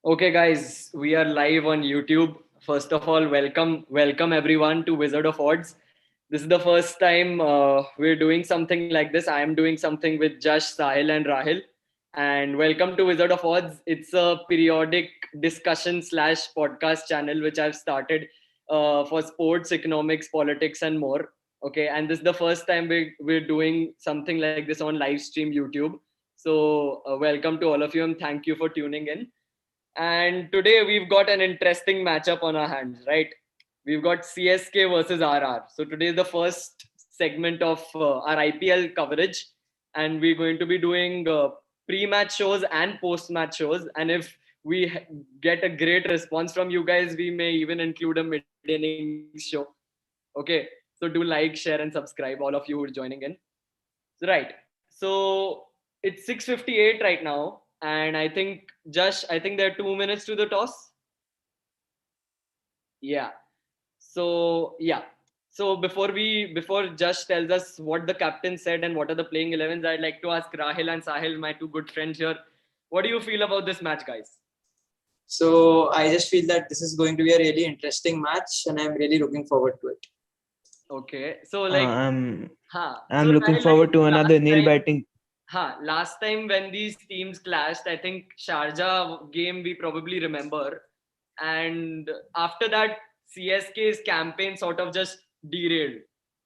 Okay, guys, we are live on YouTube. First of all, welcome everyone to Wizard of Odds. This is the first time we're doing something like this. I am doing something with Jash, Sahil, and Raahil. And welcome to Wizard of Odds. It's a periodic discussion slash podcast channel which I've started for sports, economics, politics, and more. Okay, and this is the first time we're doing something like this on live stream YouTube. So, welcome to all of you and thank you for tuning in. And today we've got an interesting matchup on our hands, right? We've got CSK versus RR. So today is the first segment of our IPL coverage, and we're going to be doing pre-match shows and post-match shows. And if we get a great response from you guys, we may even include a mid-innings show. Okay, so do like, share, and subscribe. All of you who are joining in. Right. So it's 6:58 right now, and I think there are 2 minutes to the toss. Yeah. So yeah. So before Josh tells us what the captain said and what are the playing 11s, I'd like to ask Rahil and Sahil, my two good friends here, what do you feel about this match, guys? So I just feel that this is going to be a really interesting match, and I'm really looking forward to it. Okay. So Uh, like, I'm So I'm looking Rahil, like forward to last another nail time, biting. last time when these teams clashed, I think Sharjah game we probably remember, and after that CSK's campaign sort of just derailed,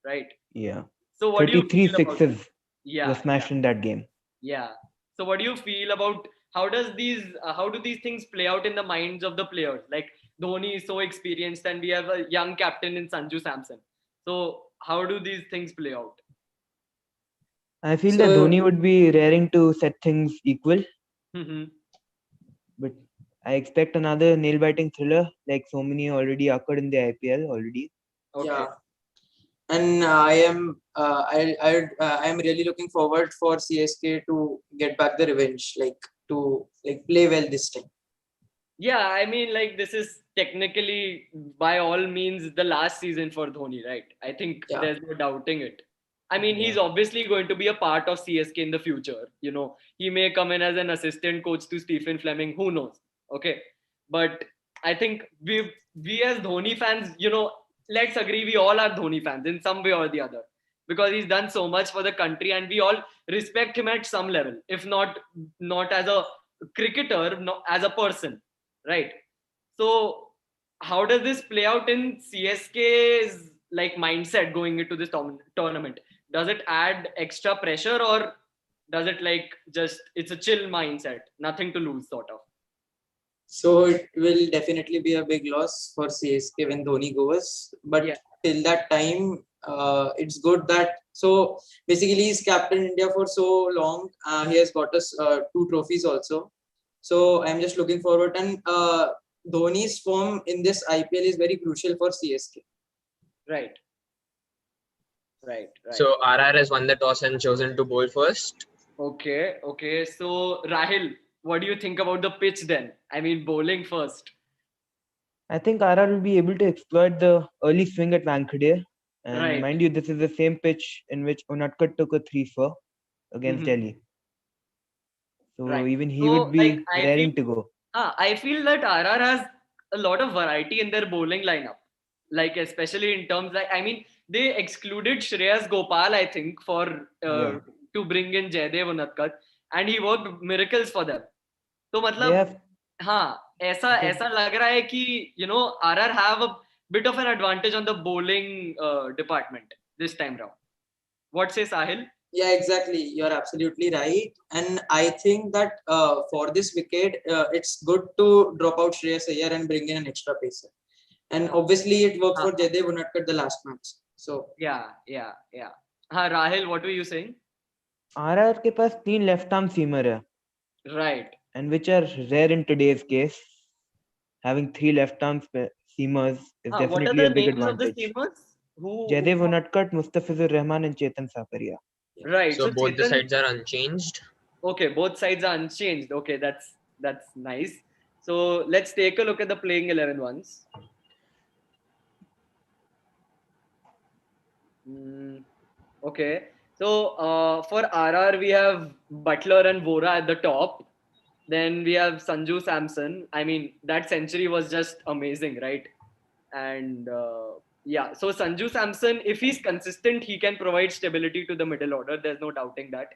right? Yeah, So what do you 33 feel about it? sixes were Yeah, yeah, smashed in that game. yeah. So what do you feel about how do these things play out in the minds of the players? Like Dhoni is so experienced, and we have a young captain in Sanju Samson. So how do these things play out? I feel that So Dhoni would be raring to set things equal, Hmm. but I expect another nail biting thriller like so many already occurred in the IPL already. Okay. yeah, and I am really looking forward for CSK to get back the revenge, like play well this time. Yeah, I mean, like this is technically by all means the last season for Dhoni, right? I think Yeah, there's no doubting it. I mean, he's Yeah, obviously going to be a part of CSK in the future. He may come in as an assistant coach to Stephen Fleming. Who knows? Okay, but I think we as Dhoni fans, let's agree we all are Dhoni fans in some way or the other because he's done so much for the country, and we all respect him at some level, if not as a cricketer, not as a person, right? So how does this play out in CSK's like mindset going into this tournament? Does it add extra pressure, or does it like just it's a chill mindset, nothing to lose sort of? so it will definitely be a big loss for CSK when Dhoni goes. But Yeah. till that time, it's good that so basically he's captain India for so long. He has got us two trophies also. So I'm just looking forward, and Dhoni's form in this IPL is very crucial for CSK. Right. Right. Right. So RR has won the toss and chosen to bowl first. Okay. Okay. So Rahil, what do you think about the pitch then? I mean, bowling first. I think RR will be able to exploit the early swing at Wankhede. And Right. mind you, this is the same pitch in which Unadkat took a 3 for against Hmm. Delhi. So Right. even he So would like be raring to go. I feel that RR has a lot of variety in their bowling lineup. Like especially in terms like I mean they excluded Shreyas Gopal I think for Yeah, to bring in Jaydev Unadkat, and he worked miracles for them. तो they मतलब have. ऐसा They, ऐसा लग रहा है कि RR have a bit of an advantage on the bowling department this time round. What says Sahil? Yeah, exactly. You're absolutely right. And I think that for this wicket, it's good to drop out Shreyas Iyer and bring in an extra pacer. And obviously, it worked हाँ for Jaydev Unadkat the last match. So yeah. हाँ Rahil, what were you saying? RR के पास 3 left arm seamer है, Right. and which are rare in today's case. Having 3 left arm seamers is What are definitely the a big names of the advantage. steamers? Who Jaidev Unadkat, Mustafizur Rahman, and Chetan Sakaria. yeah. Right. So So both the Chetan, sides are unchanged. okay, both sides are unchanged. Okay, that's nice. So let's take a look at the playing 11 once. Mm, okay. So for RR we have Butler and Vora at the top. Then we have Sanju Samson. I mean, that century was just amazing, right? And yeah, so Sanju Samson, if he's consistent, he can provide stability to the middle order. There's no doubting that.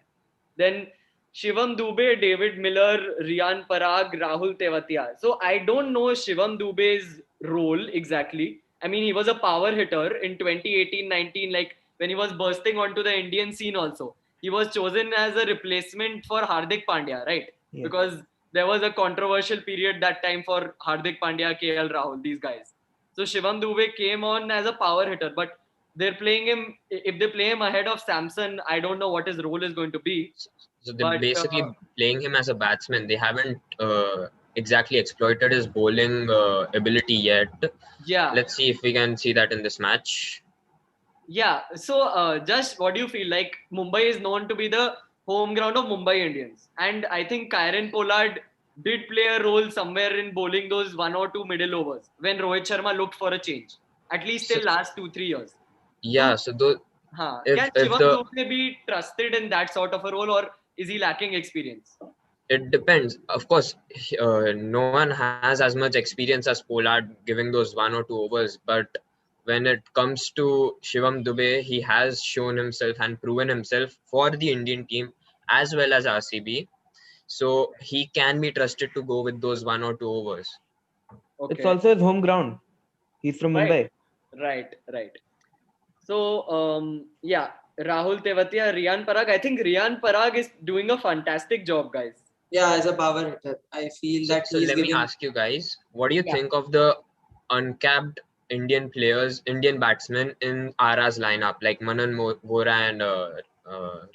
Then Shivam Dube, David Miller, Riyan Parag, Rahul Tewatia. So I don't know Shivam Dube's role exactly. I mean, he was a power hitter in 2018-19, like when he was bursting onto the Indian scene also. He was chosen as a replacement for Hardik Pandya, right? Yeah. Because there was a controversial period that time for Hardik Pandya, KL Rahul, these guys. So Shivam Dube came on as a power hitter, but they're playing him. If they play him ahead of Samson, I don't know what his role is going to be. So they're But basically playing him as a batsman. They haven't exactly exploited his bowling ability yet. yeah, Let's see if we can see that in this match. yeah. So Josh, what do you feel like? Mumbai is known to be the home ground of Mumbai Indians, and I think Kyron Pollard did play a role somewhere in bowling those 1 or 2 middle overs when Rohit Sharma looked for a change. At least So till last 2-3 years. yeah, so though Can if Shivam the Dube be trusted in that sort of a role, or is he lacking experience? it depends. Of course, no one has as much experience as Pollard giving those 1 or 2 overs. But when it comes to Shivam Dube, he has shown himself and proven himself for the Indian team as well as RCB. So he can be trusted to go with those 1 or 2 overs. It's Okay, also his home ground. He's from right, Mumbai. right. So yeah, Rahul Tewatia, Riyan Parag. I think Riyan Parag is doing a fantastic job, guys. Yeah, as a power hitter, I feel that So he's let me giving. ask you guys, what do you Yeah. think of the uncapped Indian players, Indian batsmen in Ara's lineup, like Manan Vora and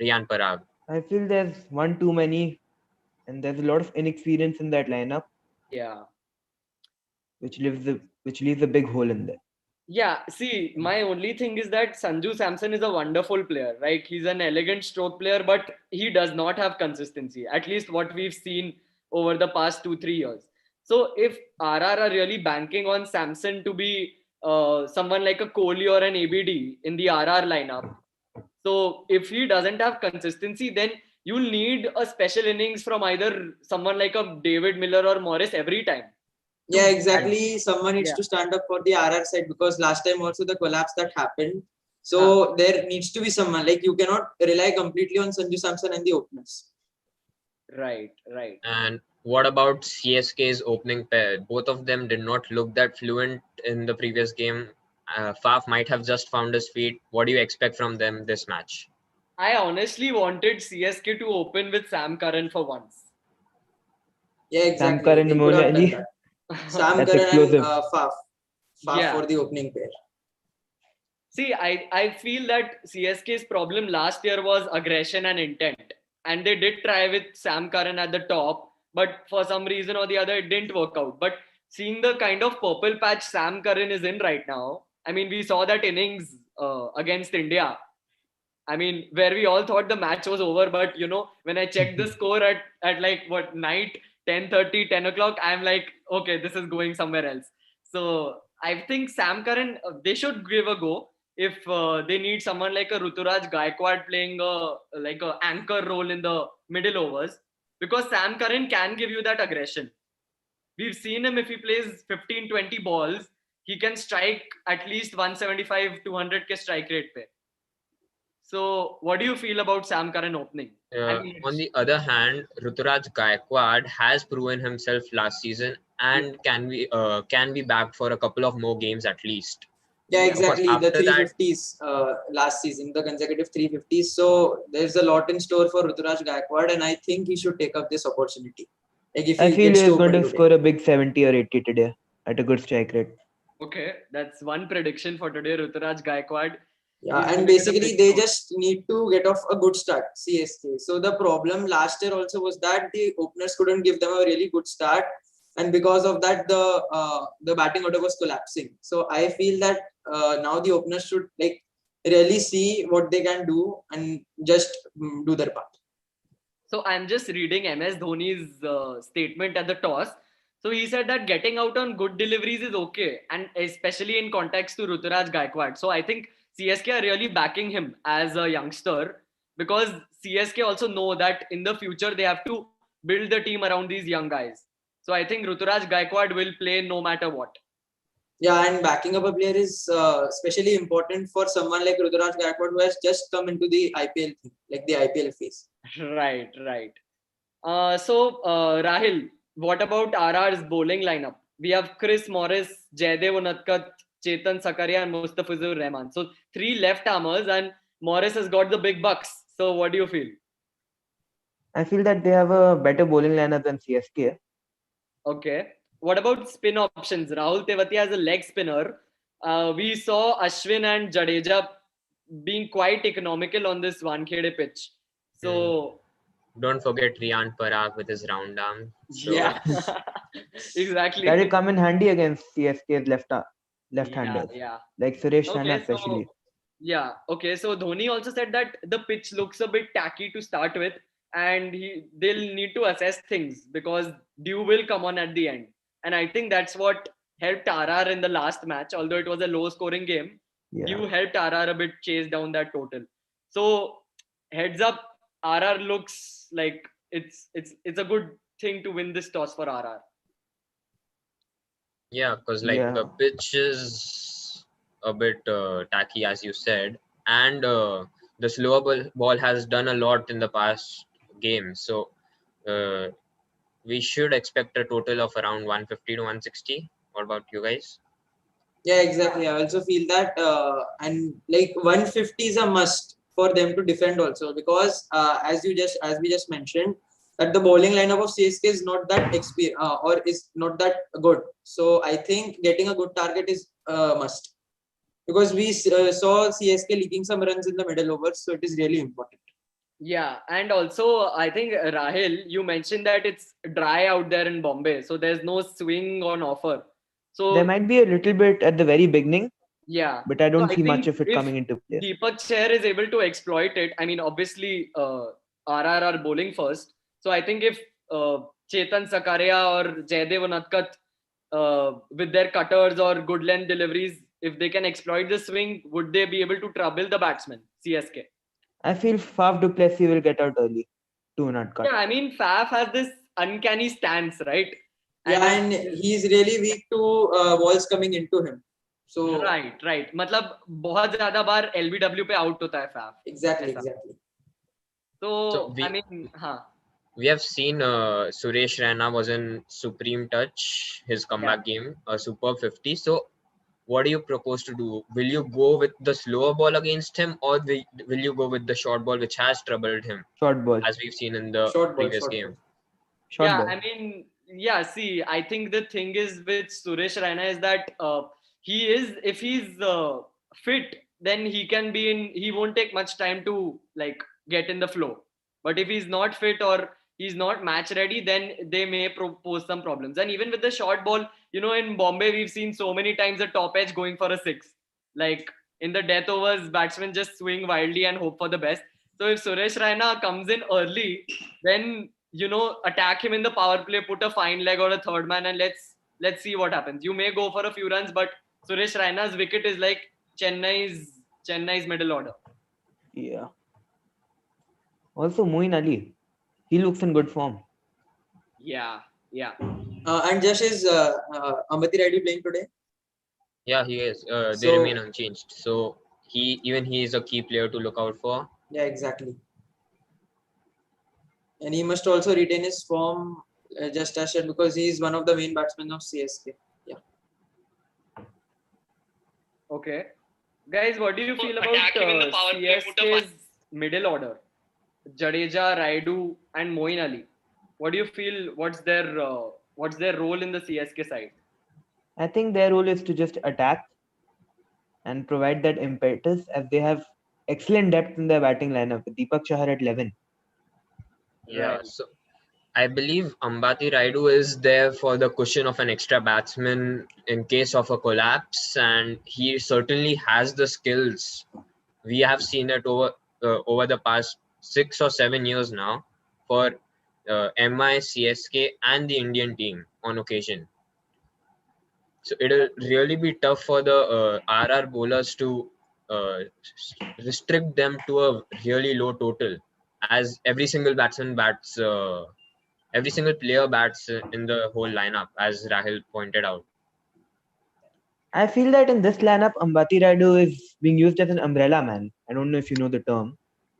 Riyan Parag? I feel there's one too many, and there's a lot of inexperience in that lineup, Yeah. which leaves a big hole in there. Yeah, see, my only thing is that Sanju Samson is a wonderful player, right? He's an elegant stroke player, but he does not have consistency, at least what we've seen over the past 2-3 years. So if RR are really banking on Samson to be someone like a Kohli or an ABD in the RR lineup, so if he doesn't have consistency, then you'll need a special innings from either someone like a David Miller or Morris every time. Yeah, exactly. Someone needs Yeah. to stand up for the RR side, because last time also the collapse that happened. So there needs to be someone, like you cannot rely completely on Sanju Samson and the openers. Right. And what about CSK's opening pair? Both of them did not look that fluent in the previous game. Faf might have just found his feet. What do you expect from them this match? I honestly wanted CSK to open with Sam Curran for once. Yeah, Sam exactly. Curran, They could have done Monaji. that. Sam That's Curran and explosive. Faf Yeah. for the opening pair. See, I feel that CSK's problem last year was aggression and intent. And they did try with Sam Curran at the top, but for some reason or the other, it didn't work out. But seeing the kind of purple patch Sam Curran is in right now, I mean, we saw that innings against India. I mean, where we all thought the match was over, but when I checked the score at like what night 10:30, 10 o'clock, I'm like, okay, this is going somewhere else. So I think Sam Curran, they should give a go if they need someone like a Ruturaj Gaikwad playing like a anchor role in the middle overs, because Sam Curran can give you that aggression. We've seen him if he plays 15-20 balls, he can strike at least 175, 200k strike rate pe. So, what do you feel about Sam Curran opening? I mean, On the other hand, Ruturaj Gaikwad has proven himself last season and can be backed for a couple of more games at least. Yeah, Yeah. Of course, exactly. The after that, 350s last season, the consecutive 350s. So there's a lot in store for Ruturaj Gaikwad, and I think he should take up this opportunity. Like if I he feel gets he's to going open to today. score a big 70 or 80 today at a good strike rate. okay, that's one prediction for today. Ruturaj Gaikwad. Yeah, He's and giving it a basically big they score. just need to get off a good start, CSK. So the problem last year also was that the openers couldn't give them a really good start, and because of that, the batting order was collapsing. So I feel that now the openers should like really see what they can do and just do their part. So I'm just reading MS Dhoni's statement at the toss. So he said that getting out on good deliveries is okay, and especially in context to Ruturaj Gaikwad. So I think CSK are really backing him as a youngster, because CSK also know that in the future they have to build the team around these young guys. So I think Ruturaj Gaikwad will play no matter what. Yeah, and backing up a player is especially important for someone like Ruturaj Gaikwad who has just come into the IPL thing, like the IPL phase. Right, right. Rahil, what about RR's bowling lineup? We have Chris Morris, Jaydev Unadkat, Chetan Sakaria, and Mustafizur Rahman. So 3 left armers, and Morris has got the big bucks. So what do you feel? I feel that they have a better bowling lineup than CSK. Okay. What about spin options? Rahul Tewatia as a leg spinner. We saw Ashwin and Jadeja being quite economical on this Wankhede pitch. So Don't forget Riyan Parag with his round arm. So yeah, exactly. That will come in handy against CSK's left-handers, Yeah. like Suresh Raina Okay, especially. so Dhoni also said that the pitch looks a bit tacky to start with, and they'll need to assess things because dew will come on at the end. And I think that's what helped RR in the last match, although it was a low scoring game. Yeah. Dew helped RR a bit chase down that total. So heads up, RR looks like it's a good thing to win this toss for RR. yeah, because the pitch is a bit tacky, as you said, and the slower ball has done a lot in the past game. So we should expect a total of around 150 to 160. What about you guys? Yeah, exactly. I also feel that, and like 150 is a must for them to defend also because as we just mentioned that the bowling lineup of CSK is not that or is not that good. So I think getting a good target is must because we saw CSK leaking some runs in the middle overs, so it is really important. Yeah, and also I think Rahil, you mentioned that it's dry out there in Bombay, so there's no swing on offer. So there might be a little bit at the very beginning, yeah, but I don't so see much think of it if coming into play. Deepak Chair is able to exploit it. I mean, obviously, RR are bowling first. So I think if Chetan Sakaria or Jaydev Unadkat with their cutters or good length deliveries, if they can exploit the swing, would they be able to trouble the batsman, CSK? I feel Faf du Plessis will get out early to not cut. Yeah, I mean, Faf has this uncanny stance, right? Yeah, and he's really weak to balls coming into him. So right. मतलब बहुत ज़्यादा बार LBW पे out होता है Faf. Exactly. So I mean, we have seen Suresh Raina was in supreme touch, his comeback game, a superb 50. So what do you propose to do? Will you go with the slower ball against him, or will you go with the short ball, which has troubled him? Short ball. As we've seen in the previous game. Short ball. I mean, see, I think the thing is with Suresh Raina is that if he's fit, then he won't take much time to like get in the flow. But if he's not fit or he's not match ready, then they may pose some problems. And even with the short ball, in Bombay, we've seen so many times a top edge going for a 6. Like in the death overs, batsmen just swing wildly and hope for the best. So if Suresh Raina comes in early, then attack him in the power play, put a fine leg or a third man, and let's see what happens. You may go for a few runs, but Suresh Raina's wicket is like Chennai's middle order. Yeah. Also, Moeen Ali, he looks in good form. Yeah. And Jash, is Ambati Raidu playing today? Yeah, he is. They remain unchanged. So he is a key player to look out for. Yeah, exactly. And he must also retain his form just as said because he is one of the main batsmen of CSK. Yeah. Okay. Guys, what do you feel about CSK's middle order? Jadeja, Raidu, and Moeen Ali. What do you feel? What's their role in the CSK side? I think their role is to just attack and provide that impetus as they have excellent depth in their batting lineup with Deepak Chahar at 11. Yeah, so I believe Ambati Raidu is there for the cushion of an extra batsman in case of a collapse, and he certainly has the skills. We have seen it over the past 6 or 7 years now for MI, CSK, and the Indian team on occasion. So it'll really be tough for the RR bowlers to restrict them to a really low total, as every single batsman bats every single player bats in the whole lineup, as Rahil pointed out. I feel that in this lineup, Ambati Rayudu is being used as an umbrella man. I don't know if you know the term,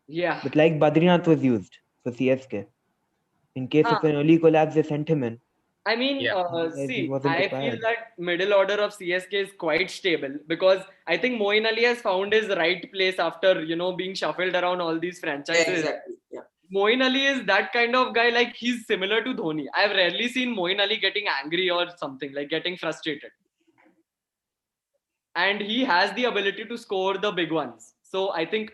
Yeah. but like Badrinath was used for CSK. In case of an early collapse, they sent him in. I mean, Yeah. Otherwise, he see, wasn't I feel required. that middle order of CSK is quite stable because I think Moeen Ali has found his right place after, being shuffled around all these Yeah, franchises. exactly. Yeah. Moeen Ali is that kind of guy, like he's similar to Dhoni. I've rarely seen Moeen Ali getting angry or something, like getting frustrated. And he has the ability to score the big ones. So I think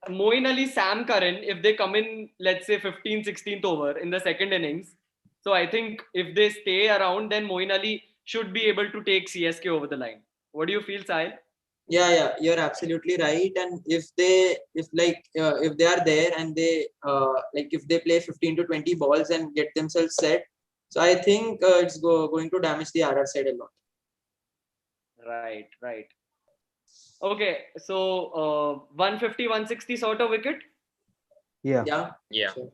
Moeen Ali, Sam Curran, if they come in, let's say 15th, 16th over in the second innings, so I think if they stay around, then Moeen Ali should be able to take CSK over the line. What do you feel, Sahil? Yeah, you're absolutely right. And if they are there and they if they play 15 to 20 balls and get themselves set, so I think it's going to damage the RR side a lot. Right, right. Okay, so 150, 160 sort of wicket. Yeah. Yeah. Sure.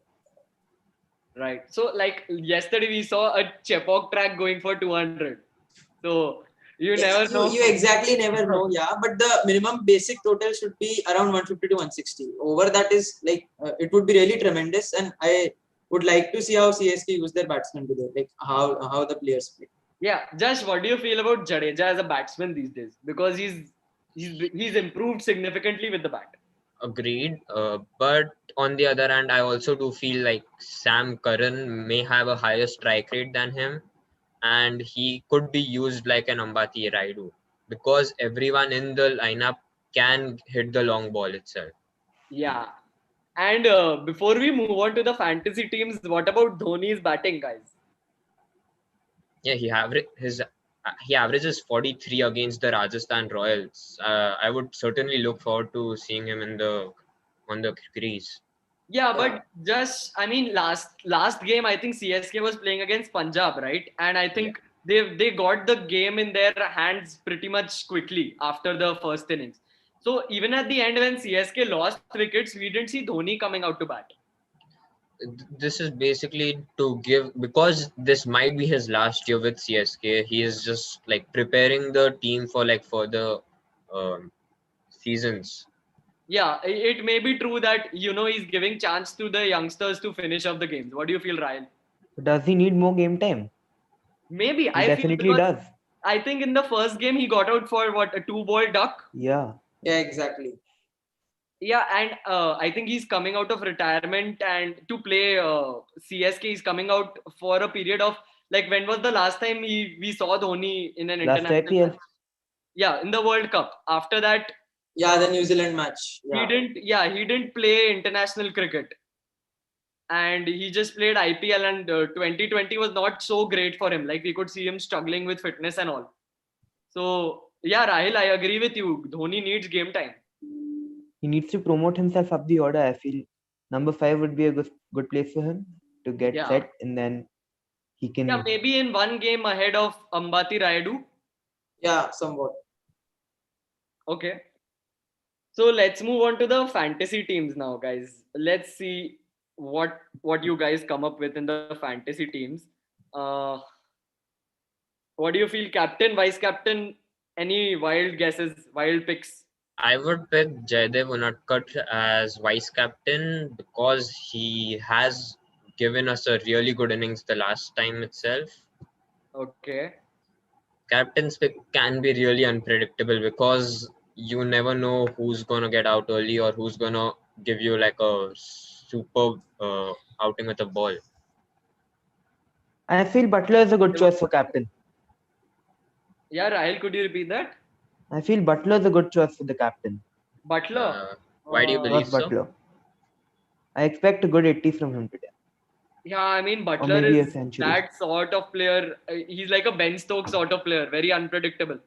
Right. So like yesterday we saw a Chepauk track going for 200. So you never know. You exactly never know. Yeah, but the minimum basic total should be around 150 to 160. Over that is it would be really tremendous, and I would like to see how CSK use their batsmen today, like how the players play. Yeah, Josh, what do you feel about Jadeja as a batsman these days? Because he's improved significantly with the bat. Agreed. But on the other hand, I also do feel like Sam Curran may have a higher strike rate than him, and he could be used like an Ambati Rayudu because everyone in the lineup can hit the long ball itself. Yeah. And before we move on to the fantasy teams, what about Dhoni's batting, guys? Yeah, he averages 43 against the Rajasthan Royals. I would certainly look forward to seeing him on the crease. Yeah, Yeah. but just I mean last game I think CSK was playing against Punjab, right? And I think they got the game in their hands pretty much quickly after the first innings. So even at the end when CSK lost wickets, we didn't see Dhoni coming out to bat. This is basically to give, because this might be his last year with CSK. He is just like preparing the team for like further um, seasons. Yeah, it may be true that he's giving chance to the youngsters to finish off the games. What do you feel, Ryan? Does he need more game time? Maybe He I feel definitely because does. I think in the first game he got out for what, a 2-ball duck. Yeah. Yeah, exactly. Yeah, and I think he's coming out of retirement and to play CSK. He's coming out for a period of like when was the last time we saw Dhoni in an Last international IPL. match? Yeah, in the World Cup. After that, Yeah, the New Zealand match. Yeah. he didn't play international cricket, and he just played IPL. And 2020 was not so great for him. Like we could see him struggling with fitness and all. So yeah, Rahil, I agree with you. Dhoni needs game time. He needs to promote himself up the order. I feel number 5 would be a good place for him to get Yeah. set, and then he can. Yeah, maybe in one game ahead of Ambati Rayudu. Yeah, somewhat. Okay. So let's move on to the fantasy teams now, guys. Let's see what you guys come up with in the fantasy teams. Uh, what do you feel, captain, vice captain? Any wild guesses, wild picks? I would pick Jaydev Unadkat as vice captain because he has given us a really good innings the last time itself. Okay. Captain's pick can be really unpredictable because you never know who's gonna get out early or who's gonna give you like a superb outing with a ball. I feel Butler is a good choice for captain. Yeah, Rahil, could you repeat that? I feel Butler is a good choice for the captain. Butler. Why do you believe Ross so? Butler. I expect a good 80 from him today. Yeah, I mean Or Butler maybe a is century. that sort of player. He's like a Ben Stokes sort of player, very unpredictable.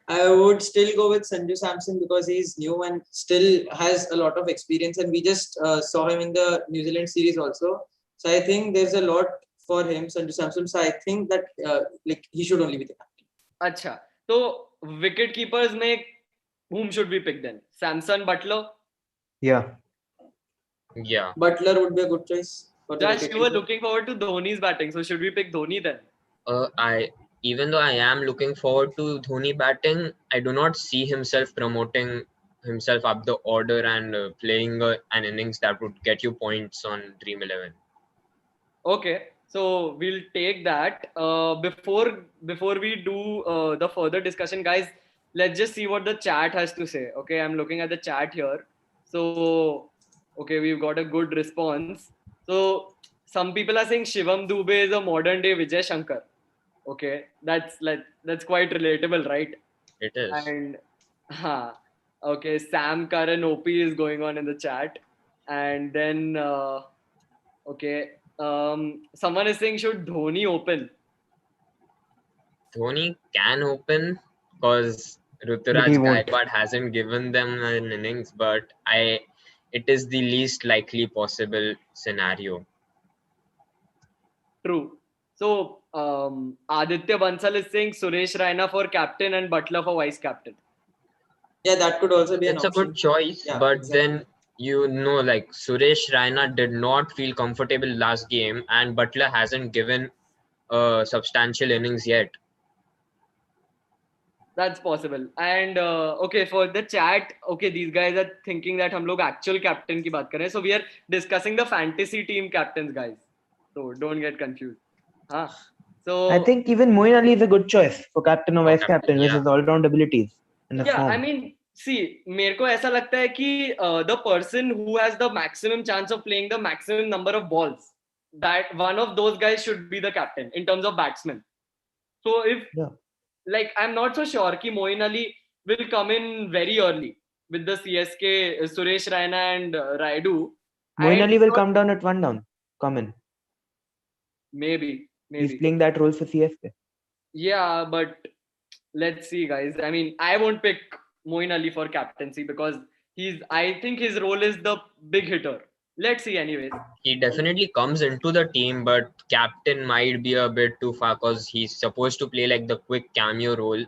I would still go with Sanju Samson because he's new and still has a lot of experience, and we just saw him in the New Zealand series also. So I think there's a lot for him, Sanju Samson. So I think that he should only be the captain. Acha. So wicket keepers make whom should we pick then? Samson, Butler. Yeah. Yeah. Butler would be a good choice. for the Josh, you were wicketkeeper. looking forward to Dhoni's batting, so should we pick Dhoni then? Even though I am looking forward to Dhoni batting, I do not see himself promoting himself up the order and playing an innings that would get you points on Dream 11. Okay, so we'll take that. Before we do the further discussion, guys, let's just see what the chat has to say. Okay, I'm looking at the chat here. So, okay, we've got a good response. So, some people are saying Shivam Dubey is a modern day Vijay Shankar. Okay, that's quite relatable, right? It is. And okay, Sam Karan OP is going on in the chat, and then okay, someone is saying should Dhoni open? Dhoni can open because But Ruturaj he won't. Gaikwad hasn't given them an innings, but it is the least likely possible scenario. True. So Aditya Bansal is saying Suresh Raina for captain and Butler for vice captain. Yeah, that could also be an It's a option. good choice, Yeah, but exactly. then like Suresh Raina did not feel comfortable last game, and Butler hasn't given a substantial innings yet. That's possible. And okay, for the chat, okay, these guys are thinking that हम लोग actual captain की बात कर रहे हैं. So we are discussing the fantasy team captains, guys. So don't get confused. Huh? So I think even Moeen Ali is a good choice for captain or For vice captain, captain with yeah. his all-round abilities and the yeah, form. I mean, see, मेरे को ऐसा लगता है कि the person who has the maximum chance of playing the maximum number of balls, that one of those guys should be the captain in terms of batsmen. So if Yeah. like I'm not so sure कि Moeen Ali will come in very early with the CSK Suresh Raina and Raidu. Moeen I Ali will thought come down at one down. Come in. maybe. He's playing that role for CSK. Yeah, but let's see, guys. I mean, I won't pick Moeen Ali for captaincy because I think his role is the big hitter. Let's see, anyways. He definitely comes into the team, but captain might be a bit too far because he's supposed to play like the quick cameo role,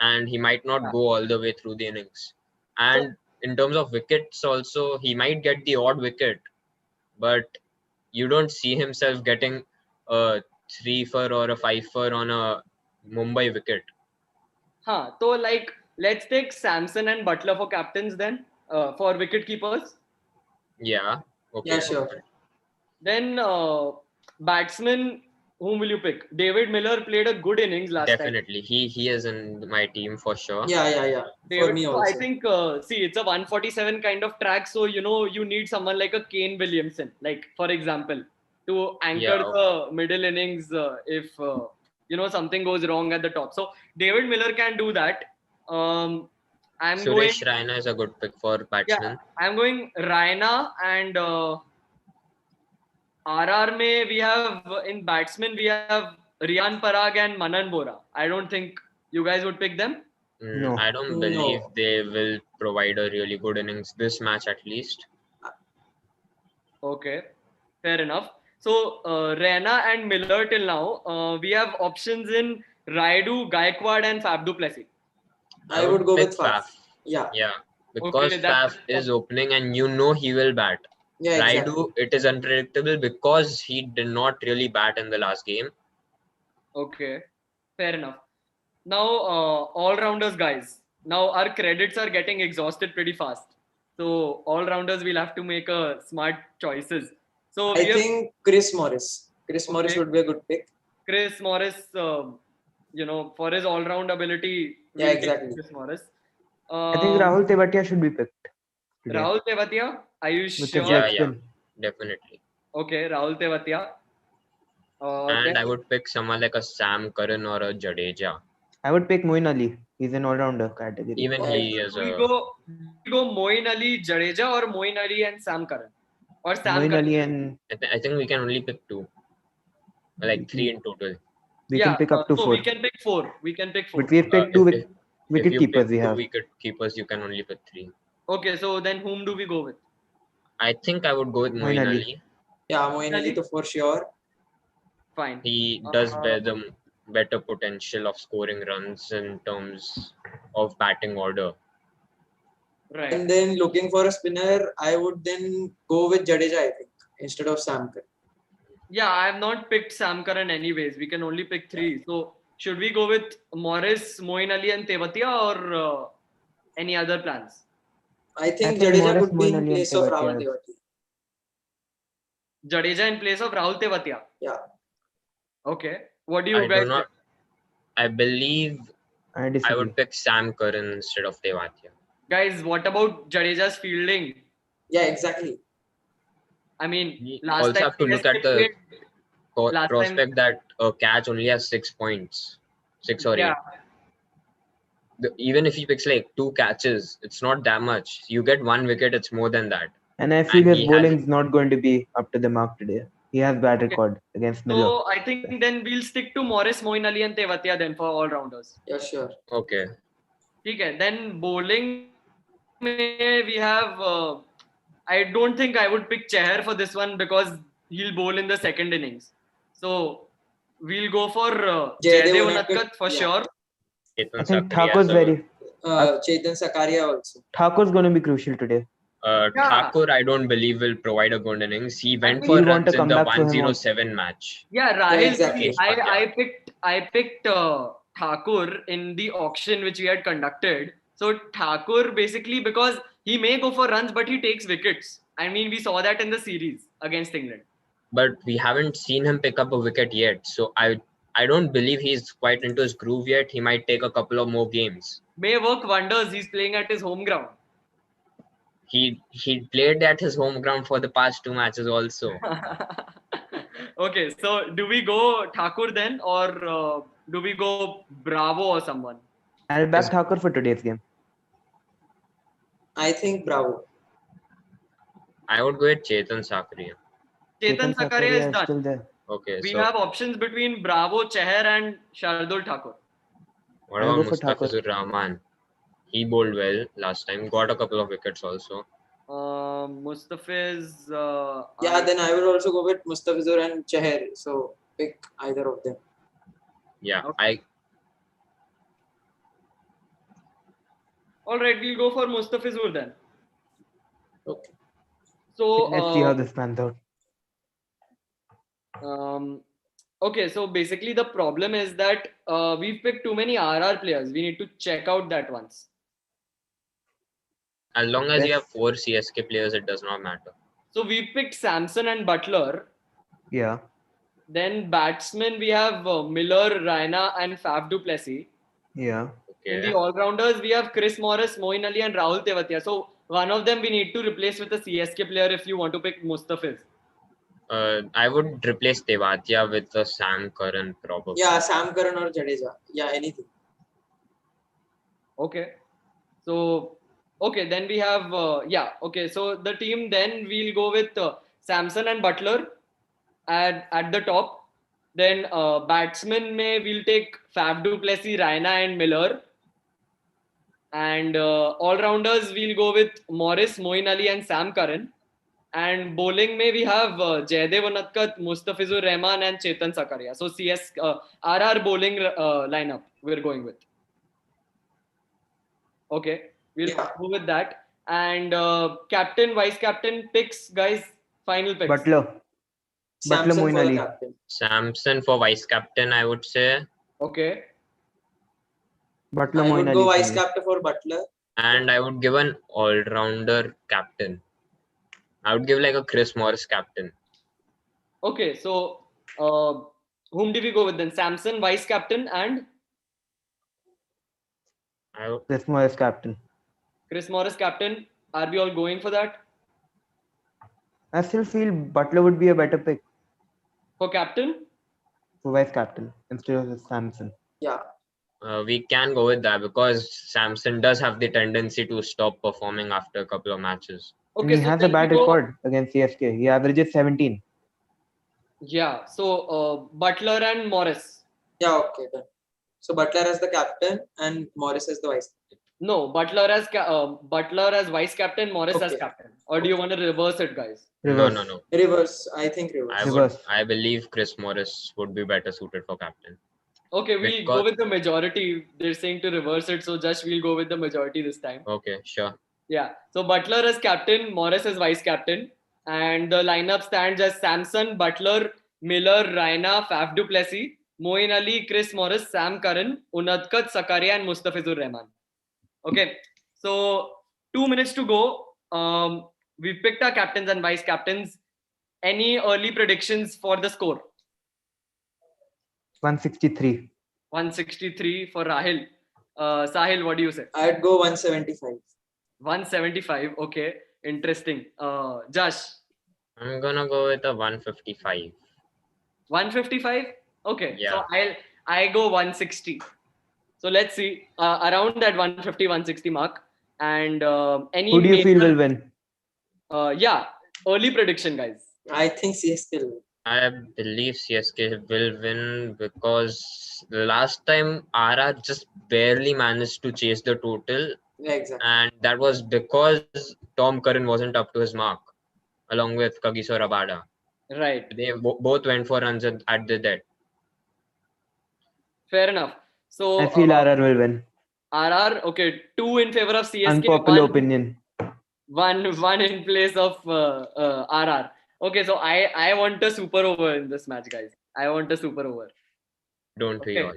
and he might not go all the way through the innings. And in terms of wickets, also he might get the odd wicket, but you don't see himself getting a 3 for or a 5 for on a Mumbai wicket. So like, let's take Samson and Butler for captains then, for wicket keepers. Yeah. Okay. Yeah, sure. Then batsman, whom will you pick? David Miller played a good innings last time. Definitely, he is in my team for sure. Yeah. For David, me so also. I think see, it's a 147 kind of track, so you need someone like a Kane Williamson, like for example, to anchor the middle innings if something goes wrong at the top. So David Miller can do that. I'm going. Suresh Raina is a good pick for batsman. Yeah, I'm going Raina and RR में we have in batsmen we have Riyan Parag and Manan Bora. I don't think you guys would pick them. No. I don't believe they will provide a really good innings this match at least. Okay, fair enough. So Raina and Miller till now, we have options in Raidu, Gaikwad and Fab du Plessis. I would go with Faf. Faf. Yeah. Yeah, because Okay, Faf is opening and he will bat. Yeah, exactly. Raidu, it is unpredictable because he did not really bat in the last game. Okay, fair enough. Now, all-rounders, guys. Now, our credits are getting exhausted pretty fast. So, all-rounders will have to make smart choices. So, I think Chris Morris. Chris Morris Okay. would be a good pick. Chris Morris, for his all-round ability, Yeah, we'll take exactly. Chris Morris. I think Rahul Tewatia should be picked today Rahul Tewatia, are you with his sure? leg Yeah, spin. definitely. Okay, Rahul Tewatia. And I would pick someone like a Sam Curran or a Jadeja. I would pick Moeen Ali. He's an all-rounder category. Even he is do we a go Moeen Ali, Jadeja or Moeen Ali and Sam Curran? Or Sam Moeen Curran? Ali and I think we can only pick two. Like 3 in total. we can pick up to so 4. we can pick 4. But we've picked 2 if wicket you keepers pick we two have. wicket keepers, you can only pick 3. Okay, so then whom do we go with? I think I would go with Moeen Moeen Ali. Ali. Yeah, Moeen Ali to for sure. Fine. He does bear the better potential of scoring runs in terms of batting order. Right. And then looking for a spinner, I would then go with Jadeja, I think, instead of Sam Curran. Yeah, I have not picked Sam Curran anyways. We can only pick three. So should we go with Morris, Moeen Ali, and Tewatia, or any other plans? I I think think Jadeja Morris, could be Moeen in Ali, and place of Tewatia. Rahul Tewati. Jadeja in place of Rahul Tewatia. Yeah. Okay. What do I you do guys not. think? I believe I I disagree. would pick Sam Curran instead of Tewatia. Guys, what about Jadeja's fielding? Yeah, exactly. I mean, We last also time have to look CSK at the played, last time, prospect that a catch only has 6 points, 6 or yeah, 8. Even if he picks like 2 catches, it's not that much. You get 1 wicket, it's more than that. And I feel And his he has, bowling is not going to be up to the mark today. He has bad okay. record against Miller. So I think then we'll stick to Morris, Moeen Ali, and Tewatia then for all rounders. Yeah, sure. okay. Okay, then bowling में we have. I don't think I would pick Chahar for this one because he'll bowl in the second innings. So we'll go for Jaydev Jaydev Unadkat, Unadkat for yeah. sure. I Chetan think Sakri Thakur's as a very. Chetan Sakaria also. Thakur's going to be crucial today. Yeah, Thakur, I don't believe will provide a good innings. He went think for We'll want runs a in the comeback for him also. 107 match yeah, Yeah, Rahil. exactly. See, I picked Thakur in the auction which we had conducted. So Thakur basically because he may go for runs, but he takes wickets. I mean, we saw that in the series against England. but we haven't seen him pick up a wicket yet. So I don't believe he's quite into his groove yet. He might take a couple of more games. May work wonders. He's playing at his home ground. He played at his home ground for the past 2 matches also. Okay, so do we go Thakur then, or do we go Bravo or someone? I'll back Is- Thakur for today's game. I think Bravo. I would go with Chetan Sakri. Chetan Sakaria is done. still there. Okay, We so have options between Bravo, Chahar, and Shardul Thakur. what I'll about go for Thakur. Mustafizur Rahman? He bowled well last time, got a couple of wickets also. Mustafiz. Yeah, then I would also go with Mustafizur and Chahar. So pick either of them. Yeah, Okay. All right, we'll go for Mustafizur then. Okay. So Let's see how this pans out. Okay, so basically the problem is that we've picked too many RR players. We need to check out that once. as long as you have Best. 4 CSK players, it does not matter. So we picked Samson and Butler. Yeah. Then batsmen we have Miller, Raina, and Faf du Plessis. Yeah. In Okay. the all-rounders, we have Chris Morris, Moeen Ali, and Rahul Tewatia. So one of them we need to replace with a CSK player if you want to pick Mustafiz. I would replace Tewatia with the Sam Curran probably. Yeah, Sam Curran or Jadeja. Yeah, anything. Okay. So, okay, then we have, okay. So the team then we'll go with Samson and Butler at the top. Then batsmen we'll take Faf du Plessis, Raina, and Miller. And all-rounders we'll go with Morris, Moeen Ali, and Sam Curran. And bowling we have Jaydev Unadkat, Mustafizur Rahman, and Chetan Sakaria. So RR bowling lineup we're going with. Okay, we'll Yeah. go with that. And captain, vice captain picks, guys. Final picks. Butler. Butler, Samson Moeen for the Ali. captain. Samson for vice captain, I would say. Okay. Butler, I Moeen would Ali. go for vice me. captain for Butler. And I would give an all-rounder captain. I would give like a Chris Morris captain. Okay. So whom do we go with then? Samson, vice captain, and Chris Morris captain. Chris Morris captain. Are we all going for that? I still feel Butler would be a better pick For captain? for vice captain instead of Samson. Yeah. We can go with that because Samson does have the tendency to stop performing after a couple of matches. And Okay. he So has a then bad we go- record against CSK. He averages 17. Yeah. So Butler and Morris. Yeah, okay then. So Butler as the captain and Morris as the vice. No, Butler as vice captain, Morris as Okay. captain. Or do you want to reverse it, guys? Reverse. No. Reverse. I think reverse. Reverse. I believe Chris Morris would be better suited for captain. Okay, we'll Because- go with the majority. They're saying to reverse it, so just we'll go with the majority this time. Okay, sure. Yeah. So Butler as captain, Morris as vice captain, and the lineup stands as Samson, Butler, Miller, Raina, Faf du Plessis, Moeen Ali, Chris Morris, Sam Curran, Unadkat, Sakaria, and Mustafizur Rahman. Okay, so 2 minutes to go. We've picked our captains and vice captains. Any early predictions for the score? 163. 163 for Rahil. Sahil, what do you say? I'd go 175. 175. Okay, interesting. Jash, I'm gonna go with a 155. 155. Okay, so Yeah. I go 160. So let's see around that 150, 160 mark. And any Who do you feel major- will win? yeah, early prediction, guys. I think CSK will. I believe CSK will win because the last time RR just barely managed to chase the total, Yeah, exactly. and that was because Tom Curran wasn't up to his mark, along with Kagiso Rabada. Right. They both went for runs at the dead. Fair enough. So I feel RR will win. RR, okay, 2 in favor of CSK, Unpopular opinion. one in place of RR. Okay, so I want a super over in this match, guys. I want a super over. Don't we Okay. all?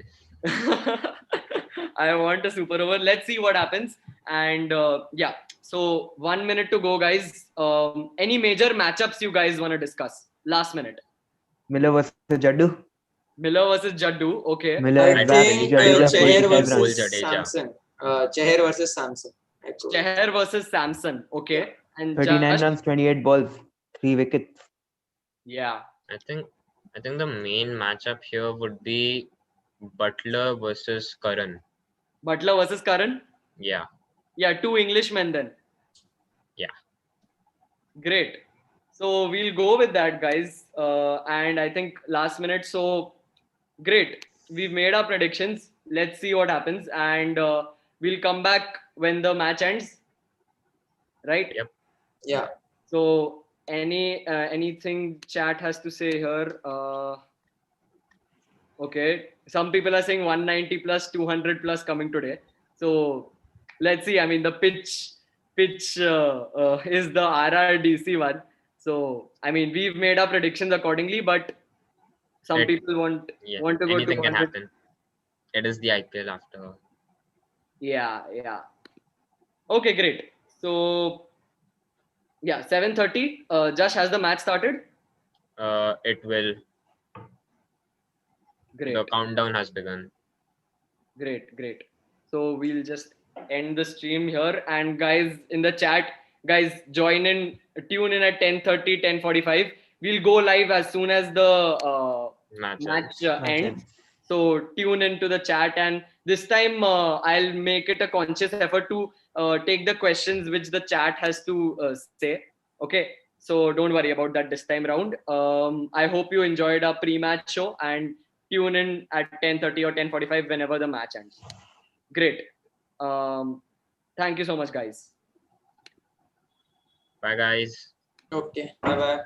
I want a super over. Let's see what happens. And yeah, so 1 minute to go, guys. Any major matchups you guys want to discuss? Last minute. Miller versus Jaddu. Miller versus Jaddu. Okay. Miller I wrapped think Jadeja for Chahar 85 runs. versus Jadeja. Samson. Chahar versus Samson. I'd go with. Chahar versus Samson. Okay. And 39 Jash, runs, 28 balls, 3 wickets. yeah. I think the main matchup here would be Butler versus Curran. Butler versus Curran. Yeah. Yeah, 2 Englishmen then. Yeah. Great. So we'll go with that, guys. And I think last minute. So great. We've made our predictions. Let's see what happens. And we'll come back when the match ends. Right? Yep. Yeah. So anything chat has to say here? Okay. Some people are saying 190 plus, 200 plus coming today. So let's see. I mean, the pitch is the RRDC one. So I mean, we've made our predictions accordingly, but some people want to go Anything can 200. happen. It is the IPL after all. Yeah. Okay, great. So yeah, 7:30. Josh, has the match started? It will. Great. The countdown has begun. Great. So we'll just end the stream here. And guys in the chat, guys, tune in at 10:30, 10:45. We'll go live as soon as the match ends. So tune into the chat, and this time I'll make it a conscious effort to take the questions which the chat has to say. Okay, so don't worry about that this time round. I hope you enjoyed our pre-match show, and tune in at 10:30 or 10:45 whenever the match ends. Great. Thank you so much, guys. Bye, guys. Okay. Bye bye.